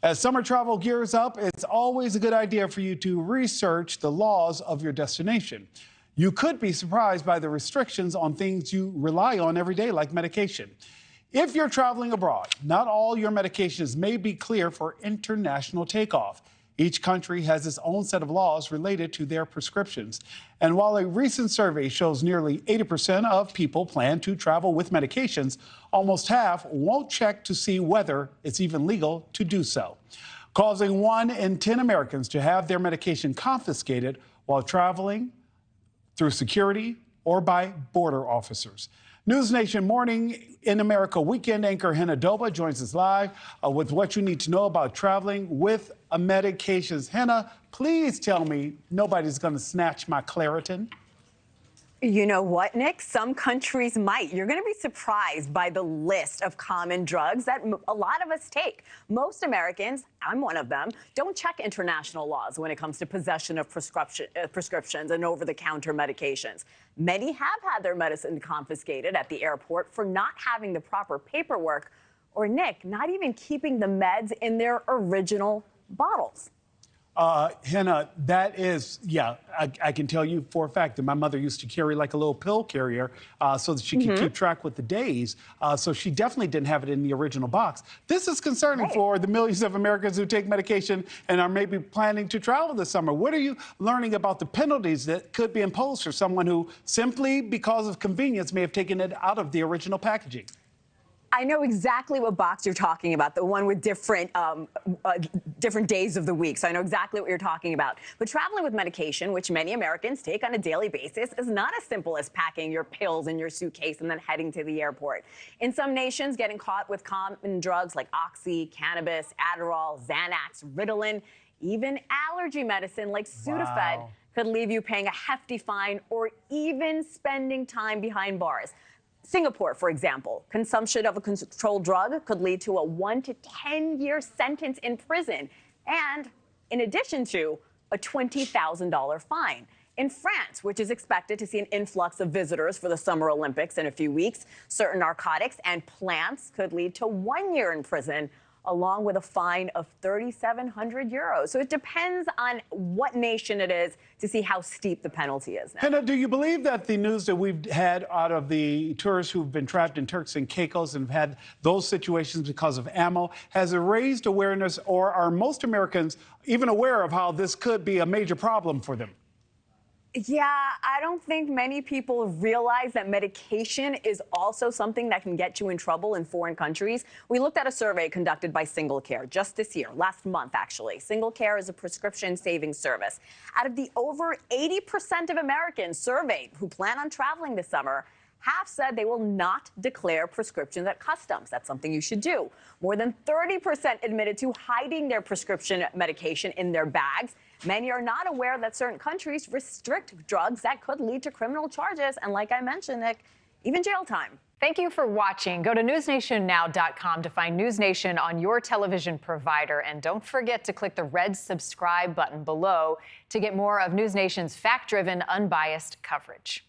As summer travel gears up, it's always a good idea for you to research the laws of your destination. You could be surprised by the restrictions on things you rely on every day, like medication. If you're traveling abroad, not all your medications may be clear for international takeoff. Each country has its own set of laws related to their prescriptions. And while a recent survey shows nearly 80% of people plan to travel with medications, almost half won't check to see whether it's even legal to do so, causing 1 in 10 Americans to have their medication confiscated while traveling through security or by border officers. NewsNation Morning in America weekend anchor Henna Doba joins us live with what you need to know about traveling with medications. Henna, please tell me nobody's going to snatch my Claritin. You know what, Nick? Some countries might. You're going to be surprised by the list of common drugs that a lot of us take. Most Americans, I'm one of them, don't check international laws when it comes to possession of prescriptions and over-the-counter medications. Many have had their medicine confiscated at the airport for not having the proper paperwork, or, Nick, not even keeping the meds in their original bottles. Henna, that is, I can tell you for a fact that my mother used to carry like a little pill carrier so that she could keep track with the days. So she definitely didn't have it in the original box. This is concerning for the millions of Americans who take medication and are maybe planning to travel this summer. What are you learning about the penalties that could be imposed for someone who simply because of convenience may have taken it out of the original packaging? I know exactly what box you're talking about, the one with different days of the week. So I know exactly what you're talking about. But traveling with medication, which many Americans take on a daily basis, is not as simple as packing your pills in your suitcase and then heading to the airport. In some nations, getting caught with common drugs like Oxy, cannabis, Adderall, Xanax, Ritalin, even allergy medicine like Sudafed could leave you paying a hefty fine or even spending time behind bars. Singapore, for example, consumption of a controlled drug could lead to a 1 to 10 year sentence in prison, and in addition to a $20,000 fine. In France, which is expected to see an influx of visitors for the Summer Olympics in a few weeks, certain narcotics and plants could lead to 1 year in prison, along with a fine of 3,700 euros. So it depends on what nation it is to see how steep the penalty is now. Henna, do you believe that the news that we've had out of the tourists who've been trapped in Turks and Caicos and have had those situations because of ammo has raised awareness, or are most Americans even aware of how this could be a major problem for them? Yeah, I don't think many people realize that medication is also something that can get you in trouble in foreign countries. We looked at a survey conducted by Single Care just this year, last month actually. Single Care is a prescription savings service. Out of the over 80% of Americans surveyed who plan on traveling this summer, half said they will not declare prescriptions at customs. That's something you should do. More than 30% admitted to hiding their prescription medication in their bags. Many are not aware that certain countries restrict drugs that could lead to criminal charges. And like I mentioned, Nick, even jail time. Thank you for watching. Go to newsnationnow.com to find NewsNation on your television provider. And don't forget to click the red subscribe button below to get more of NewsNation's fact-driven, unbiased coverage.